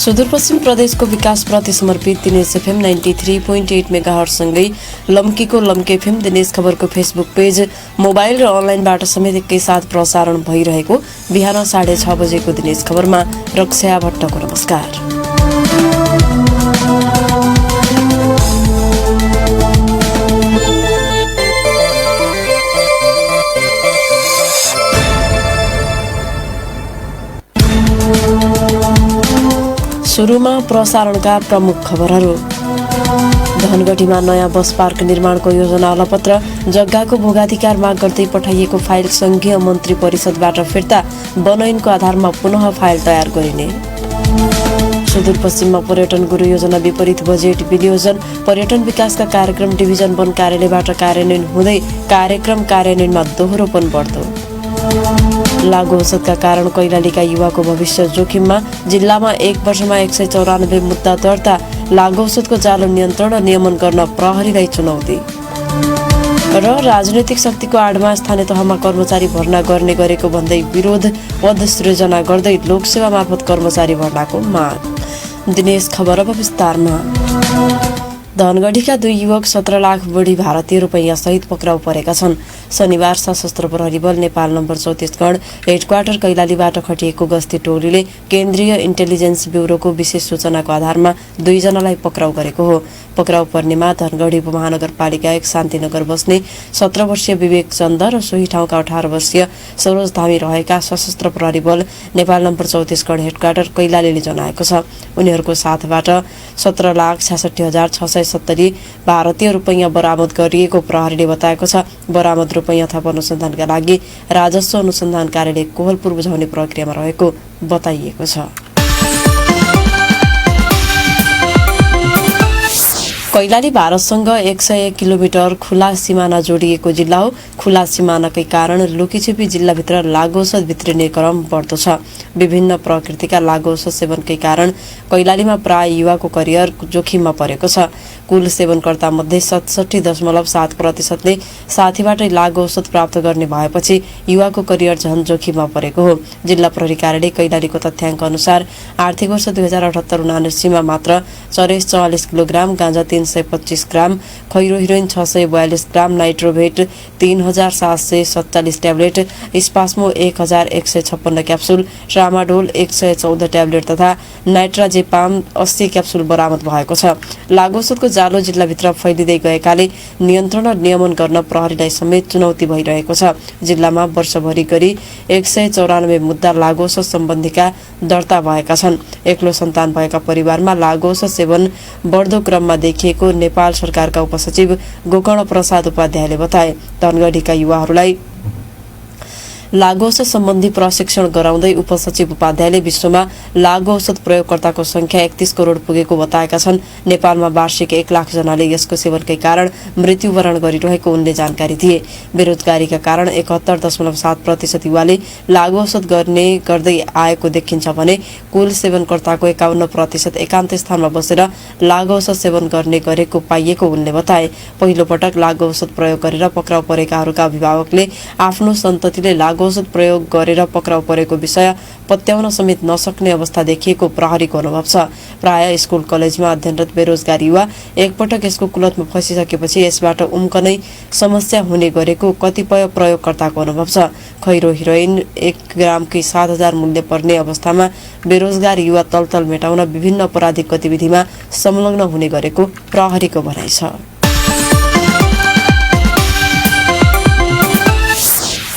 सुदूरपश्चिम प्रदेशको विकासप्रति समर्पित दिनेश एफएम 93.8 मेगाहर्जसँगै लम्कीको लम्की एफएम दिनेश खबरको फेसबुक पेज, मोबाइल र अनलाइनबाट समेत एकैसाथ प्रसारण भइरहेको बिहान 6:30 बजेको दिनेश खबरमा रक्षा भट्टको नमस्कार। सुरुमा प्रसारणका प्रमुख खबरहरू। धनगढीमा नयाँ बस पार्क निर्माणको योजना अलपत्र, जग्गाको भोगाधिकार माग गर्दै पठाइएको फाइल संघीय मन्त्री परिषदबाट फिर्ता, बनैनको आधारमा पुनः फाइल तयार गरिने। सुदूरपश्चिममा पर्यटन गुरु योजना विपरीत बजेट विनियोजन, पर्यटन विकासका कार्यक्रम डिभिजन वन कार्यालयबाट कार्यान्वयन हुँदै कार्यक्रम कार्यान्वयनमा दोहोरोपन बढ्दो। लागु औषधका कारण कैलालीका युवाको भविष्य जोखिममा, जिल्लामा 1 वर्षमा 194 मुद्दा दर्ता, लागु औषधको जालो नियन्त्रण र नियमन गर्न प्रहरीलाई चुनौती। र राजनैतिक शक्तिको आडमा स्थानीय तहमा कर्मचारी भर्ना गर्ने गरेको भन्दै विरोध, पद सृजना गर्दै लोकसेवा मार्फत कर्मचारी भर्नाको माग। दिनेश खबर अब विस्तारमा। धनगढीका 2 युवक 17 लाख बढी भारतीय रुपैयाँ सहित पक्राउ परेका छन्। शनिबार सशस्त्र प्रहरी बल नेपाल नम्बर 34 गण हेडक्वार्टर कैलालीबाट खटिएको गस्ती टोलीले केन्द्रीय इन्टेलिजेन्स ब्युरोको विशेष सूचनाको आधारमा 2 जनालाई पक्राउ गरेको हो। पक्राउ पर्नेमा धनगढी उपमहानगरपालिका 1 शान्तिनगर बस्ने 17 वर्षीय विवेक चन्द र सोही ठाउँका 18 वर्षीय सरोज धामी रहेका सशस्त्र प्रहरी बल नेपाल नम्बर 34 गण हेडक्वार्टर कैलालीले जनाएको छ। उनीहरूको साथबाट 17,66,670 भारतीय रुपैयाँ बरामद गरिएको प्रहरीले बताएको छ। बरामद रुपैयाँ थप अनुसन्धानका लागि राजस्व अनुसन्धान कार्यालय कोहलपुर बुझाउने प्रक्रियामा रहेको बताइएको छ। कैलाली भारतसँग 101 किलोमिटर खुला सिमाना जोडिएको जिल्ला हो। खुला सिमानाकै कारण लुकीछिपी जिल्लाभित्र लागु औषध भित्रिने क्रम बढ्दो छ। विभिन्न प्रकृतिका लागु औषध सेवनकै कारण कैलालीमा प्राय युवाको करियर जोखिममा परेको छ। कुल सेवनकर्ता मध्ये 67.7%ले साथीबाटै लागु औषध प्राप्त गर्ने भएपछि युवाको करियर झन जोखिममा परेको हो। जिल्ला प्रहरी कार्यालय कैलालीको तथ्याङ्क अनुसार आर्थिक वर्ष 2078-79 मा मात्र चरेस 44 किलोग्राम, गाँजा 325 ग्राम, खैरो हिरोइन 642 ग्राम, नाइट्रोभेट 3747 tablet, Spasmo 1156 capsule, tramadol 114 tablet तथा नाइट्राजेपाम 80 क्याप्सुल बरामद भएको छ। लागु औषधको जालो जिल्लाभित्र फैलिँदै गएकाले नियन्त्रण र नियमन गर्न प्रहरीलाई समेत चुनौती भइरहेको छ। जिल्लामा वर्षभरि गरी 194 मुद्दा लागु औषध सम्बन्धीका दर्ता भएका छन्। एक्लो सन्तान भएका परिवारमा लागु औषध सेवन बढ्दो क्रममा देखिएको नेपाल सरकारका उपसचिव गोकर्ण प्रसाद उपाध्यायले बताए। धनगढीका युवाहरूलाई लागु औषध सम्बन्धी प्रशिक्षण गराउँदै उपसचिव उपाध्यायले विश्वमा लागु औषध प्रयोगकर्ताको संख्या 31 करोड पुगेको बताएका छन्। नेपालमा वार्षिक 1 लाख जनाले यसको सेवनकै कारण मृत्युवरण गरिरहेको उनले जानकारी दिए। बेरोजगारीका कारण 71.7% युवाले लागु औषध गर्दै आएको देखिन्छ भने कुल सेवनकर्ताको 51% एकान्त स्थानमा बसेर लागु औषध सेवन गर्ने गरेको पाइएको उनले बताए। पहिलो पटक लागु औषध प्रयोग गरेर पक्राउ परेकाहरूका अभिभावकले आफ्नो सन्ततिले लागु औषध प्रयोग गरेर पक्राउ परेको विषय पत्याउन समेत नसक्ने अवस्था देखिएको प्रहरीको अनुभव छ। प्राय स्कुल कलेजमा अध्ययनरत बेरोजगार युवा एकपटक यसको कुलतमा फसिसकेपछि यसबाट उम्कनै समस्या हुने गरेको कतिपय प्रयोगकर्ताको अनुभव छ। खैरो हिरोइन 1 ग्रामकै 7,000 मूल्य पर्ने अवस्थामा बेरोजगार युवा तलतल मेटाउन विभिन्न अपराधिक गतिविधिमा संलग्न हुने गरेको प्रहरीको भनाइ छ।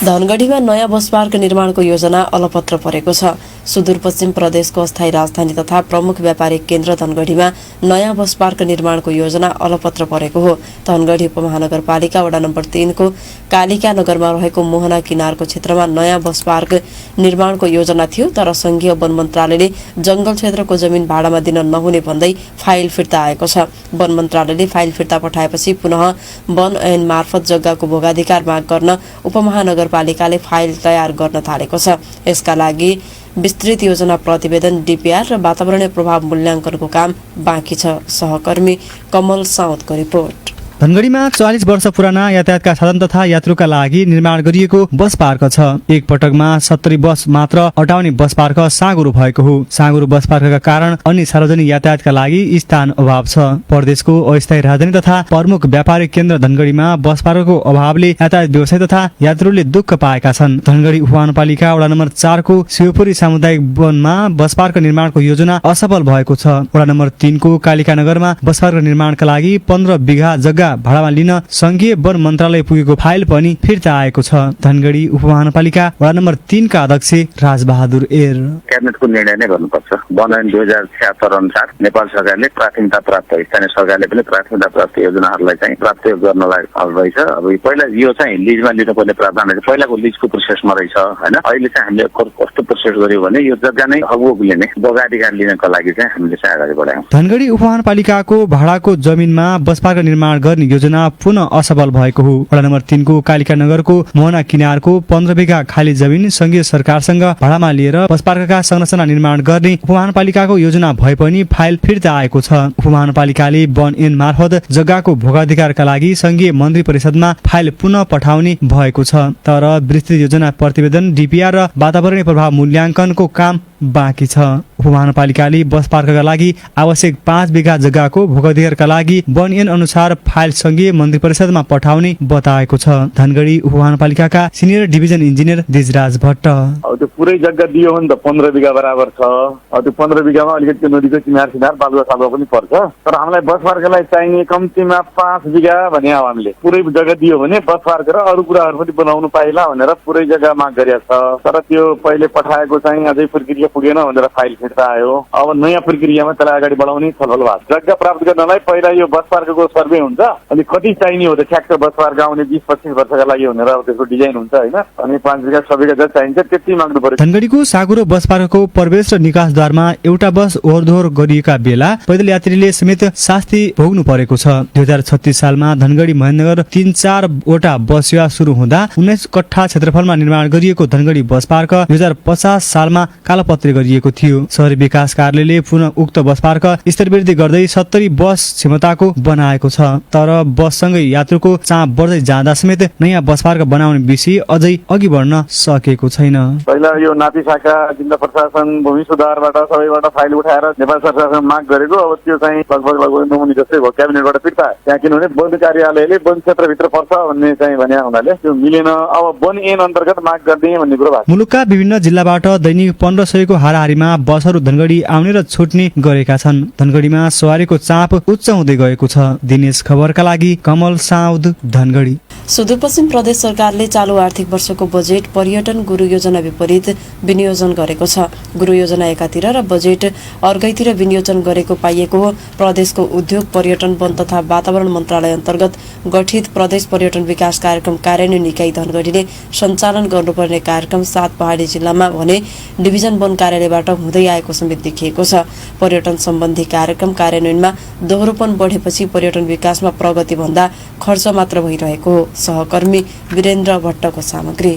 धनगढीमा नयाँ बस पार्क निर्माणको योजना अलपत्र परेको छ। सुदूरपश्चिम प्रदेशको अस्थायी राजधानी तथा प्रमुख व्यापारिक केन्द्र धनगढीमा नयाँ बस पार्क निर्माणको योजना अलपत्र परेको हो। धनगढी उपमहानगरपालिका वडा नम्बर 3 को कालिका नगरमा रहेको मोहना किनारको क्षेत्रमा नयाँ बस पार्क निर्माणको योजना थियो, तर संघीय वन मन्त्रालयले जंगल क्षेत्रको जमिन भाडामा दिन नहुने भन्दै फाइल फिर्ता आएको छ। वन मन्त्रालयले फाइल फिर्ता पठाएपछि पुनः वन ऐन मार्फत जग्गाको भोगाधिकार माग गर्न उपमहानगरपालिकाले फाइल तयार गर्न थालेको छ। यसका लागि विस्तृत योजना प्रतिवेदन डीपीआर र वातावरणीय प्रभाव मूल्याङ्कनको काम बाँकी छ। सहकर्मी कमल साउदको रिपोर्ट। धनगढीमा 44 वर्ष पुराना यातायातका साधन तथा यात्रुका लागि निर्माण गरिएको बस पार्क छ। एक पटकमा 70 बस मात्र अटाउने बस पार्क साँगुरो भएको हो। साँगुरो बस पार्कका कारण अन्य सार्वजनिक यातायातका लागि स्थान अभाव छ। प्रदेशको अस्थायी राजधानी तथा प्रमुख व्यापारिक केन्द्र धनगढीमा बस पार्कको अभावले यातायात व्यवसाय तथा यात्रुले दुःख पाएका छन्। धनगढी उपमहानपालिका वडा नम्बर 4 को शिवपुरी सामुदायिक वनमा बस पार्क निर्माणको योजना असफल भएको छ। वडा नम्बर 3 को कालिका नगरमा बस पार्क निर्माणका लागि 15 बिघा जग्गा भाडामा लिन संघीय वन मन्त्रालय पुगेको फाइल पनि फिर्ता आएको छ। धनगढी उपमहानपालिका वडा नम्बर 3 का अध्यक्ष राजबहादुर एर क्याबिनेटको निर्णय नै गर्नुपर्छ। बनायन 2076 अनुसार नेपाल सरकारले प्राथमिकता प्राप्त स्थानीय सरकारले पनि प्राथमिकता प्राप्त योजनाहरूलाई चाहिँ प्राप्त गर्नलाई रहेछ। अब पहिला यो चाहिँ लिजमा लिनुपर्ने प्रावधान रहेछ। पहिलाको लिजको प्रोसेसमा रहेछ हैन। अहिले चाहिँ हामीले कस्तो प्रोसेस गर्यो भने यो जग्गा नै अगुवको लिने बगाधिकार लिनको लागि चाहिँ हामीले चाहिँ अगाडि बढायौँ। धनगढी उपमहानपालिकाको भाडाको जमिनमा बस पार्क निर्माण गर्ने योजना पुनः असफल भएको हो। वडा नम्बर 3 को कालिका नगरको मोहना किनारको 15 बिघा खाली जमिन संघीय सरकारसँग भाडामा लिएर बस पार्कका संरचना निर्माण गर्ने उपमहानपालिकाको योजना भए पनि फाइल फिर्ता आएको छ। उपमहानपालिकाले वन ऐन मार्फत जग्गाको भोगाधिकारका लागि संघीय मन्त्री परिषदमा फाइल पुनः पठाउने भएको छ। तर विस्तृत योजना प्रतिवेदन डीपीआर र वातावरणीय प्रभाव मूल्याङ्कनको काम बाँकी छ। उपमहानपालिकाले बस पार्कका लागि आवश्यक 5 बिघा जग्गाको भोगाधिकारका लागि वन ऐन अनुसार फाइल संघीय मन्त्री परिषदमा पठाउने बताएको छ। धनगढी उपमहानपालिकाका senior division engineer Dijraj Bhatt अब त्यो पुरै जग्गा दियो भने त 15 बिघा बराबर छ। अब त्यो 15 बिघामा अलिकति नदीको किनार बालुवा सालुवा पनि पर्छ। तर हामीलाई बस पार्कलाई चाहिने कम्तीमा 5 बिघा भने हामीले पुरै जग्गा दियो भने बस पार्क र अरू कुराहरू पनि बनाउनु पाइला भनेर पुरै जग्गा माग गरिएको छ। तर त्यो पहिले पठाएको चाहिँ अझै प्रक्रिया पुगेन भनेर फाइल फिर्ता आयो। अब नयाँ प्रक्रियामा त्यसलाई अगाडि बढाउने छलफल भएको। जग्गा प्राप्त गर्नलाई पहिला यो बस पार्कको सर्वे हुन्छ। अनि कति चाहिने हो त ठ्याक्क बस पार्क आउने 20-25 वर्षका लागि भनेर अब त्यसको डिजाइन हुन्छ हैन। अनि 5 बिघा 6 बिघा जति चाहिन्छ त्यति माग्नु पर्यो। धनगढीको साँगुरो बस पार्कको प्रवेश र निकासद्वारमा एउटा बस ओहोरदोहोर गरिएका बेला पैदल यात्रीले समेत शास्ति भोग्नु परेको छ। 2036 सालमा धनगढी महेन्द्रनगर 3-4 वटा बस सेवा सुरु हुँदा 19 कट्ठा क्षेत्रफलमा निर्माण गरिएको धनगढी बस पार्क 2050 सालमा कालोपत्री गरिएको थियो। शहरी विकास कार्यालयले पुनः उक्त बस पार्क स्तरवृद्धि गर्दै 70 बस क्षमताको बनाएको छ। तर बससँगै यात्रुको चाप बढ्दै जाँदा समेत नयाँ बस पार्क बनाउने विषय अझै अघि बढ्न सकेको छैन। पहिला यो नापी शाखा जिल्ला प्रशासन भूमि सुधारबाट सबैबाट फाइल उठाएर नेपाल सरकारसँग माग गरेको। अब त्यो चाहिँ लगभग नमुनी जस्तै भयो। क्याबिनेटबाट फिर्ता त्यहाँ किनभने वन कार्यालयले वन क्षेत्रभित्र पर्छ भन्ने चाहिँ भने हुनाले त्यो मिलेन। अब वन ऐन अन्तर्गत माग गर्ने भन्ने कुरो भएको। मुलुकका विभिन्न जिल्लाबाट दैनिक 1500 को हाराहारीमा बसहरू धनगढी आउने र छुट्ने गरेका छन्। धनगढीमा सवारीको चाप उच्च हुँदै गएको छ। दिनेश खबरका लागि कमल साउद धनगढी। सुदूरपश्चिम प्रदेश सरकारले चालु आर्थिक वर्षको बजेट पर्यटन गुरु योजना विपरीत विनियोजन गरेको छ। गुरु योजना एकातिर र बजेट अर्कैतिर विनियोजन गरेको पाइएको हो। प्रदेशको उद्योग पर्यटन वन तथा वातावरण मन्त्रालय अन्तर्गत गठित प्रदेश पर्यटन विकास कार्यक्रम कार्यान्वयन इकाइ धनगढीले सञ्चालन गर्नुपर्ने कार्यक्रम 7 पहाडी जिल्लामा भने डिभिजन वन कार्यालयबाट हुँदै आएको समेत देखिएको छ। पर्यटन सम्बन्धी कार्यक्रम कार्यान्वयनमा दोहोरोपन बढेपछि पर्यटन विकासमा प्रगति भन्दा खर्च मात्र भइरहेको हो। सहकर्मी वीरेन्द्र भट्टको सामग्री।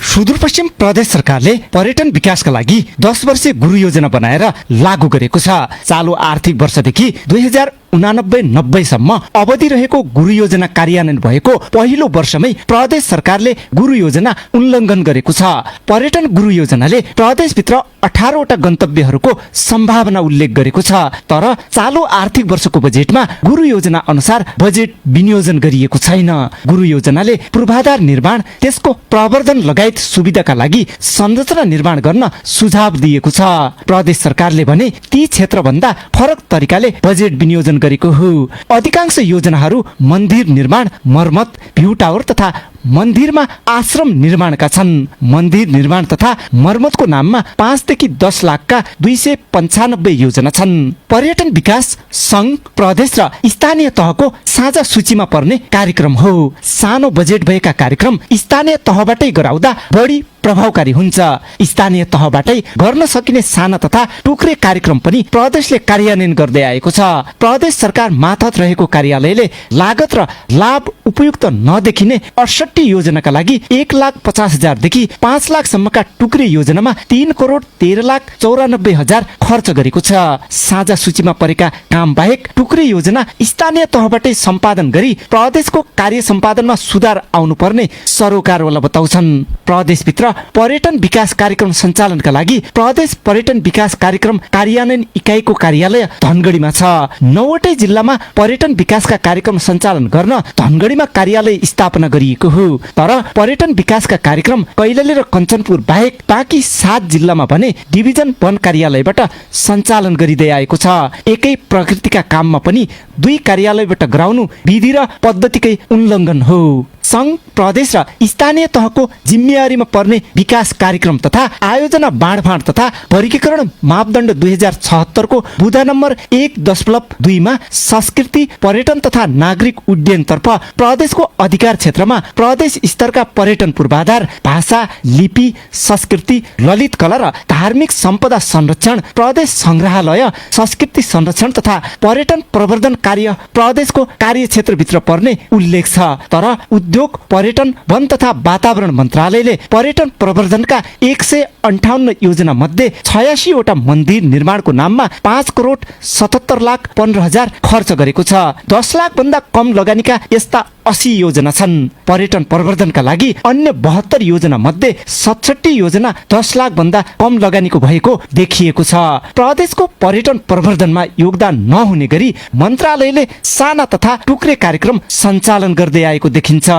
सुदूरपश्चिम प्रदेश सरकारले पर्यटन विकासका लागि 10 वर्षीय गुरु योजना बनाएर लागू गरेको छ। चालु आर्थिक वर्षदेखि 2089-90 सम्म अवधि रहेको गुरु योजना कार्यान्वयन भएको पहिलो वर्षमै प्रदेश सरकारले गुरु योजना उल्लङ्घन गरेको छ। पर्यटन गुरु योजनाले प्रदेशभित्र 18 वटा गन्तव्यहरूको सम्भावना उल्लेख गरेको छ। तर चालु आर्थिक वर्षको बजेटमा गुरु योजना अनुसार बजेट विनियोजन गरिएको छैन। गुरु योजनाले पूर्वाधार निर्माण, त्यसको प्रवर्धन लगायत सुविधाका लागि संरचना निर्माण गर्न सुझाव दिएको छ। प्रदेश सरकारले भने ती क्षेत्रभन्दा फरक तरिकाले बजेट विनियोजन गरेको हो। अधिकांश योजनाहरू मन्दिर निर्माण, मर्मत, भ्यू टावर तथा मन्दिरमा आश्रम निर्माणका छन्। मन्दिर निर्माण तथा मर्मतको नाममा 5 देखि 10 लाखका 295 योजना छन्। पर्यटन विकास संघ, प्रदेश र स्थानीय तहको साझा सूचीमा पर्ने कार्यक्रम हो। सानो बजेट भएका कार्यक्रम स्थानीय तहबाटै गराउँदा बढी प्रभावकारी हुन्छ। स्थानीय तहबाटै गर्न सकिने साना तथा टुक्रे कार्यक्रम पनि प्रदेशले कार्यान्वयन गर्दै आएको छ। प्रदेश सरकार मातहत रहेको कार्यालयले लागत र लाभ उपयुक्त नदेखिने 68 योजनाका लागि 1,50,000 देखि 5 लाखसम्मका टुक्रे योजनामा 3,13,94,000 खर्च गरेको छ। साझा सूचीमा परेका काम बाहेक टुक्रे योजना स्थानीय तहबाटै सम्पादन गरी प्रदेशको कार्य सम्पादनमा सुधार आउनुपर्ने सरोकारवाला बताउँछन्। प्रदेशभित्र पर्यटन विकास कार्यक्रम सञ्चालनका लागि प्रदेश पर्यटन विकास कार्यक्रम कार्यान्वयन इकाइको कार्यालय धनगढीमा छ। 9वटै जिल्लामा पर्यटन विकासका कार्यक्रम सञ्चालन गर्न धनगढीमा कार्यालय स्थापना गरिएको हो। तर पर्यटन विकासका कार्यक्रम कैलाली र कञ्चनपुर बाहेक बाँकी 7 जिल्लामा भने डिभिजन वन कार्यालयबाट सञ्चालन गरिँदै आएको छ। एकै प्रकृतिका काममा पनि 2 कार्यालयबाट गराउनु विधि र पद्धतिकै उल्लङ्घन हो। संघ, प्रदेश र स्थानीय तहको जिम्मेवारीमा पर्ने विकास कार्यक्रम तथा आयोजना बाँडफाँड तथा वर्गीकरण मापदण्ड 2076 को बुँदा नम्बर 1.2 मा संस्कृति, पर्यटन तथा नागरिक उड्डयनतर्फ प्रदेशको अधिकार क्षेत्रमा प्रदेश स्तरका पर्यटन पूर्वाधार, भाषा, लिपि, संस्कृति, ललित कला र धार्मिक सम्पदा संरक्षण, प्रदेश संग्रहालय, संस्कृति संरक्षण तथा पर्यटन प्रवर्धन कार्य प्रदेशको कार्यक्षेत्रभित्र पर्ने उल्लेख छ। तर उद्योग, पर्यटन, वन तथा वातावरण मन्त्रालयले पर्यटन प्रवर्धनका 158 योजना मध्ये 86 वटा मन्दिर निर्माणको नाममा 5,77,15,000 खर्च गरेको छ। 10 लाख भन्दा कम लगानीका यस्ता 80 योजना छन्। पर्यटन प्रवर्धनका लागि अन्य 72 योजना मध्ये 67 योजना 10 लाख भन्दा कम लगानीको भएको देखिएको छ। प्रदेशको पर्यटन प्रवर्धनमा योगदान नहुने गरी मन्त्रालयले साना तथा टुक्रे कार्यक्रम सञ्चालन गर्दै आएको देखिन्छ।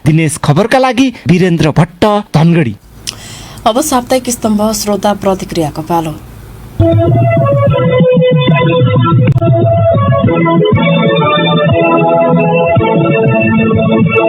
दिनेश खबरका लागि वीरेन्द्र भट्ट, धनगढी। अब साप्ताहिक स्तम्भ श्रोता प्रतिक्रियाको पालो।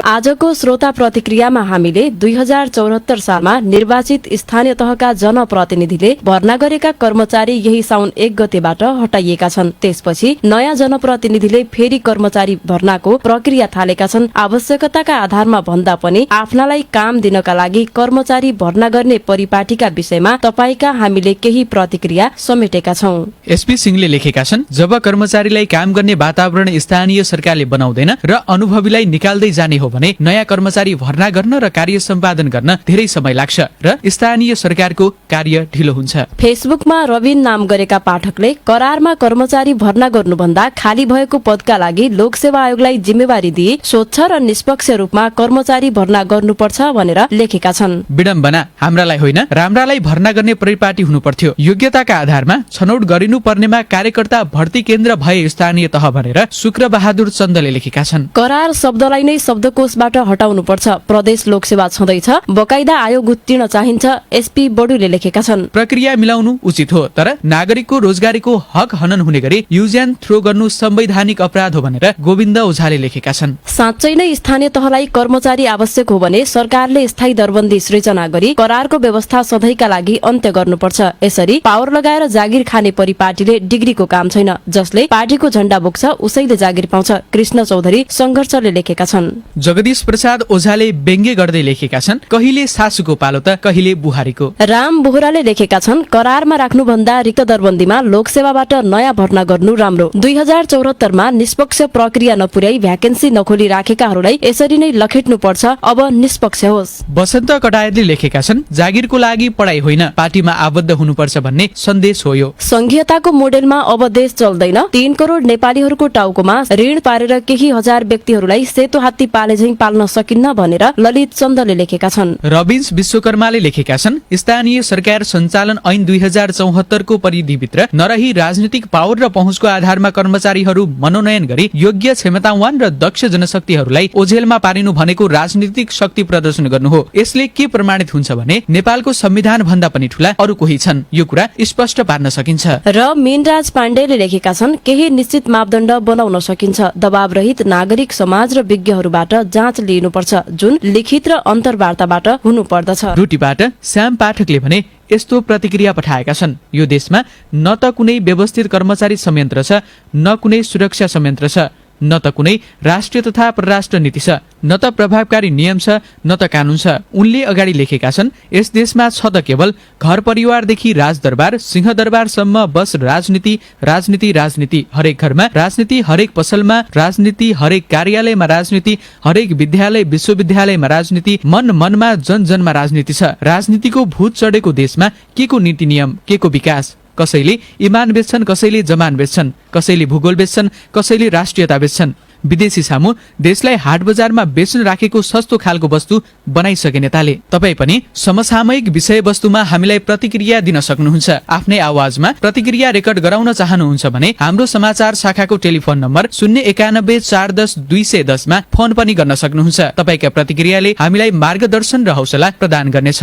आजको श्रोता प्रतिक्रियामा हामीले 2074 सालमा निर्वाचित स्थानीय तहका जनप्रतिनिधिले भर्ना गरेका कर्मचारी यही साउन 1 गतेबाट हटाइएका छन्। त्यसपछि नयाँ जनप्रतिनिधिले फेरि कर्मचारी भर्नाको प्रक्रिया थालेका छन्। आवश्यकताका आधारमा भन्दा पनि आफ्नालाई काम दिनका लागि कर्मचारी भर्ना गर्ने परिपाटीका विषयमा तपाईका हामीले केही प्रतिक्रिया समेटेका छौं। एसपी सिंहले लेखेका छन्, जब कर्मचारीलाई काम गर्ने वातावरण स्थानीय सरकारले बनाउँदैन र अनुभवीलाई निकाल्दै जाने हो भने नयाँ कर्मचारी भर्ना गर्न र कार्य सम्पादन गर्न धेरै समय लाग्छ र स्थानीय सरकारको कार्य ढिलो हुन्छ। फेसबुकमा रविन नाम गरेका पाठकले करारमा कर्मचारी भर्ना गर्नुभन्दा खाली भएको पदका लागि लोकसेवा आयोगलाई जिम्मेवारी दिए स्वच्छ र निष्पक्ष रूपमा कर्मचारी भर्ना गर्नुपर्छ भनेर लेखेका छन्। विडम्बना हाम्रालाई होइन, राम्रालाई भर्ना गर्ने परिपाटी हुनुपर्थ्यो। योग्यताका आधारमा छनौट गरिनु पर्नेमा कार्यकर्ता भर्ती केन्द्र भए स्थानीय तह भनेर शुक्र बहादुर चन्दले लेखेका छन्। करार शब्दलाई नै शब्दकोशबाट हटाउनुपर्छ। प्रदेश लोकसेवा छँदैछ, बकाइदा आयोग उत्तीर्ण चाहिन्छ, एसपी बडुले लेखेका छन्। प्रक्रिया मिलाउनु उचित हो, तर नागरिकको रोजगारीको हक हनन हुने गरी युज एन्ड थ्रो गर्नु संवैधानिक अपराध हो भनेर गोविन्द ओझाले लेखेका छन्। साँच्चै नै स्थानीय तहलाई कर्मचारी आवश्यक हो भने सरकारले स्थायी दरबन्दी सृजना गरी करारको व्यवस्था सधैँका लागि अन्त्य गर्नुपर्छ। यसरी पावर लगाएर जागिर खाने परिपाटीले डिग्रीको काम छैन। जसले पार्टीको झण्डा बोक्छ उसैले जागिर पाउँछ। कृष्ण चौधरी संघर्षले लेखेका छन्। जगदीश प्रसाद ओझाले व्यङ्ग्य गर्दै लेखेका छन्, कहिले सासुको पालो त कहिले बुहारीको। राम बोहराले लेखेका छन्, करारमा राख्नुभन्दा रिक्त दरबन्दीमा लोकसेवाबाट नयाँ भर्ना गर्नु राम्रो। 2074 मा निष्पक्ष प्रक्रिया नपुर्याई भ्याकेन्सी नखोली राखेकाहरूलाई यसरी नै लखेट्नु पर्छ। अब निष्पक्ष होस्। बसन्त कटायतले लेखेका छन्, जागिरको लागि पढाइ होइन, पार्टीमा आबद्ध हुनुपर्छ भन्ने सन्देश हो यो। संघीयताको मोडेलमा अब देश चल्दैन। 3 करोड नेपालीहरूको टाउकोमा ऋण पारेर केही हजार व्यक्तिहरूलाई सेतो हात्ती पाले झैं पाल्न सकिन्न भनेर ललित चन्दले लेखेका छन्। रबिन्स विश्वकर्माले लेखेका छन्, स्थानीय सरकार सञ्चालन ऐन 2074 को परिधिभित्र नरही राजनीतिक पावर र पहुँचको आधारमा कर्मचारीहरू मनोनयन गरी योग्य क्षमतावान र दक्ष जनशक्तिहरूलाई ओझेलमा पारिनु भनेको राजनीतिक शक्ति प्रदर्शन गर्नु हो। यसले के प्रमाणित हुन्छ भने नेपालको संविधान भन्दा पनि ठूला अरू कोही छन्। यो कुरा स्पष्ट पार्न सकिन्छ। र मीनराज पाण्डेले लेखेका छन्, केही निश्चित मापदण्ड बनाउन सकिन्छ। दबाव रहित नागरिक समाज र विज्ञहरूबाट जाँच लिनुपर्छ, जुन लिखित र अन्तर्वार्ताबाट हुनुपर्दछ। रुटीबाट श्याम पाठकले भने यस्तो प्रतिक्रिया पठाएका छन्, यो देशमा न त कुनै व्यवस्थित कर्मचारी संयन्त्र छ, न कुनै सुरक्षा संयन्त्र छ। न त कुनै राष्ट्रिय तथा परराष्ट्र नीति छ, न त प्रभावकारी नियम छ, न त कानून छ। उनले अगाडि लेखेका छन्, यस देशमा छ त केवल घर परिवारदेखि राजदरबार सिंहदरबारसम्म बस राजनीति राजनीति राजनीति। हरेक घरमा राजनीति, हरेक पसलमा राजनीति, हरेक कार्यालयमा राजनीति, हरेक विद्यालय विश्वविद्यालयमा राजनीति, मन मनमा जन जनमा राजनीति छ। राजनीतिको भूत चढेको देशमा के को नीति नियम, के को विकास? कसैले इमान बेच्छन्, कसैले जमान बेच्छन्, कसैले भूगोल बेच्छन्, कसैले राष्ट्रियता बेच्छन्। विदेशी सामु देशलाई हाट बजारमा बेच्न राखेको सस्तो खालको वस्तु बनाइसके नेताले। तपाई पनि समसामयिक विषयवस्तुमा हामीलाई प्रतिक्रिया दिन सक्नुहुन्छ। आफ्नै आवाजमा प्रतिक्रिया रेकर्ड गराउन चाहनुहुन्छ भने हाम्रो समाचार शाखाको टेलिफोन नम्बर 091 410 210 मा फोन पनि गर्न सक्नुहुन्छ। तपाईका प्रतिक्रियाले हामीलाई मार्गदर्शन र हौसला प्रदान गर्नेछ।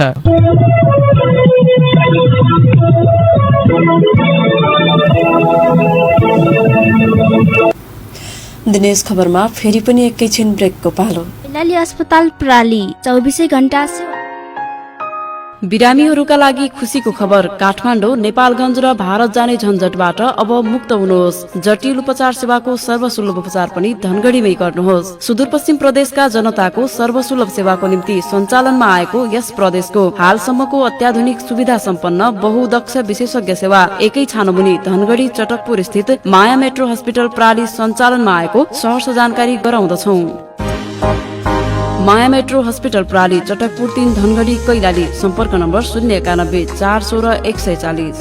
दिनेश खबरमा फेरि पनि एकैछिन ब्रेकको पालो। कैलाली अस्पताल प्राली 24 घण्टा सेवा। बिरामीहरूका लागि खुसीको खबर। काठमाडौँ, नेपालगञ्ज र भारत जाने झन्झटबाट अब मुक्त हुनुहोस्। जटिल उपचार सेवाको सर्वसुलभ उपचार पनि धनगढीमै गर्नुहोस्। सुदूरपश्चिम प्रदेशका जनताको सर्वसुलभ सेवाको निम्ति सञ्चालनमा आएको यस प्रदेशको हालसम्मको अत्याधुनिक सुविधा सम्पन्न बहुदक्ष विशेषज्ञ सेवा एकै छानोमुनि धनगढी चटकपुर स्थित माया मेट्रो हस्पिटल प्राली सञ्चालनमा आएको सहर्ष जानकारी गराउँदछौं। माया मेट्रो हस्पिटल प्राली, चटकपुर 3, धनगढी, कैलाली। सम्पर्क नम्बर 091 416 140।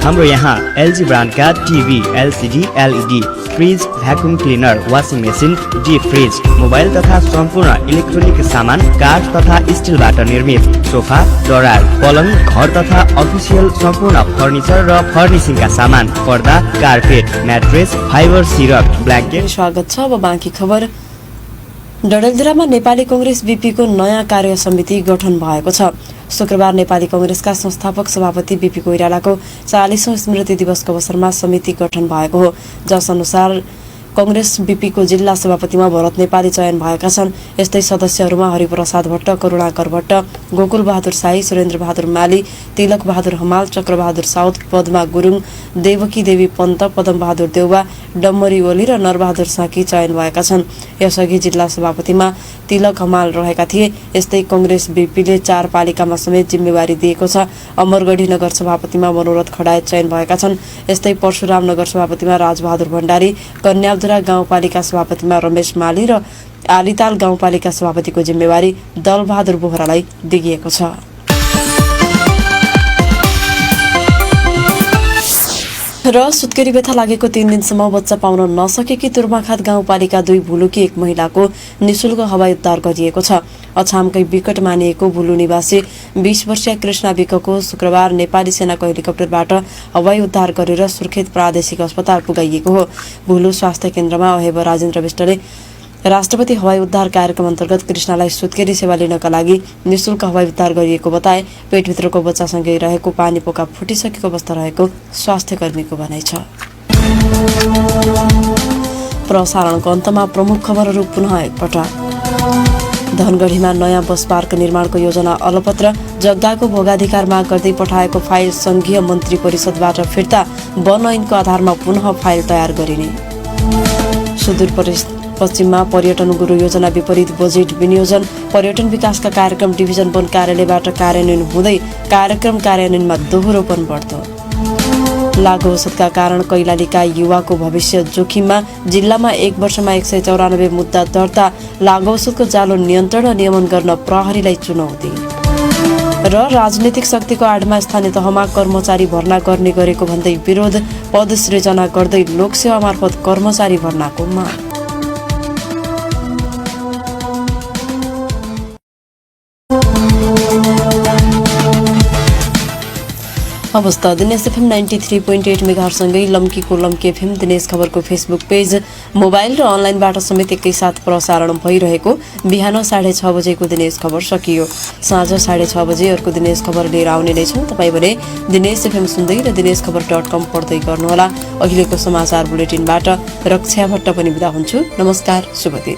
हाम्रो यहाँ एलजी ब्रान्डका TV, LCD, LED, fridge, vacuum cleaner, washing machine, deep fridge, mobile तथा सम्पूर्ण इलेक्ट्रोनिक सामान काठ तथा स्टिलबाट निर्मित सोफा, दरार, पलङ, घर तथा अफिसियल सम्पूर्ण फर्निचर र फर्निसिङका सामान, पर्दा, कार्पेट, म्याट्रेस, फाइबर सिरक, ब्ल्याङ्केट। स्वागत छ। अब बाँकी खबर। डडेलधुरामा नेपाली कांग्रेस बीपीको नयाँ कार्य समिति गठन भएको छ। शुक्रबार नेपाली कांग्रेसका संस्थापक सभापति बीपी कोइरालाको 40औं स्मृति दिवसको अवसरमा समिति गठन भएको हो, जस अनुसार कांग्रेस बीपीको जिल्ला सभापतिमा भरत नेपाली चयन भएका छन्। यस्तै सदस्यहरूमा हरिप्रसाद भट्ट, करुणाकर भट्ट, गोकुल बहादुर साई, सुरेन्द्र बहादुर माली, तिलक बहादुर हमाल, चक्रबहादुर साउद, पद्मा गुरुङ, देवकी देवी पन्त, पदम बहादुर देउवा, डम्मरी ओली र नरबहादुर साकी चयन भएका छन्। यसअघि जिल्ला सभापतिमा तिलक हमाल रहेका थिए। यस्तै कांग्रेस बीपीले 4 पालिकामा समेत जिम्मेवारी दिएको छ। अमरगढी नगर सभापतिमा मनोरथ खडायत चयन भएका छन्। यस्तै परशुराम नगर सभापतिमा राजबहादुर भण्डारी, कन्यालधुरा गाउँपालिका सभापतिमा रमेश माली र आलिताल गाउँपालिका सभापतिको जिम्मेवारी दलबहादुर बोहरालाई दिइएको छ। र सुत्केरी व्यथा लागेको 3 दिनसम्म बच्चा पाउन नसकेकी तुर्माखात गाउँपालिका 2 भुलुकी एक महिलाको निशुल्क हवाई उद्धार गरिएको छ। अछामकै विकट मानिएको भुलु निवासी 20 वर्षीय कृष्णा विकको शुक्रबार नेपाली सेनाको हेलिकप्टरबाट हवाई उद्धार गरेर सुर्खेत प्रादेशिक अस्पताल पुगाइएको हो। भुलु स्वास्थ्य केन्द्रमा अहेब राजेन्द्र विष्टले राष्ट्रपति हवाई उद्धार कार्यक्रम अन्तर्गत कृष्णालाई सुत्केरी सेवा लिनका लागि निशुल्क हवाई उद्धार गरिएको बताए। पेटभित्रको बच्चासँगै रहेको पानी पोका फुटिसकेको अवस्था रहेको स्वास्थ्य कर्मीको भनाइ छ। प्रसारणको अन्तमा प्रमुख खबरहरू पुनः एकपटक। धनगढीमा नयाँ बस पार्क निर्माणको योजना अलपत्र। जग्गाको भोगाधिकार माग गर्दै पठाएको फाइल संघीय मन्त्री परिषदबाट फिर्ता। वन ऐनको आधारमा पुनः फाइल तयार गरिने। सुदूरपश्चिममा पर्यटन गुरु योजना विपरीत बजेट विनियोजन। पर्यटन विकासका कार्यक्रम डिभिजन वन कार्यालयबाट कार्यान्वयन हुँदै कार्यक्रम कार्यान्वयनमा दोहोरोपन बढ्दो। लागु औषधका कारण कैलालीका युवाको भविष्य जोखिममा। जिल्लामा 1 वर्षमा 194 मुद्दा दर्ता। लागु औषधको जालो नियन्त्रण र नियमन गर्न प्रहरीलाई चुनौती। र राजनीतिक शक्तिको आडमा स्थानीय तहमा कर्मचारी भर्ना गर्ने गरेको भन्दै विरोध। पद सृजना गर्दै लोकसेवा मार्फत कर्मचारी भर्नाको माग। हवस् त दिनेश एफएम 93.8 मेगाहरुसँगै लम्कीको लम्की एफएम दिनेश खबरको फेसबुक पेज मोबाइल र अनलाइनबाट समेत एकैसाथ प्रसारण भइरहेको बिहान 6:30 बजेको दिनेश खबर सकियो। साँझ 6:30 बजे अर्को दिनेश खबर लिएर आउने नै छौं। तपाई भने दिनेश एफएम सुन्दै र दिनेशखबर.com पढ्दै गर्नुहोला। अहिलेको समाचार बुलेटिनबाट रक्षा भट्ट पनि बिदा हुन्छु। नमस्कार, शुभ दिन।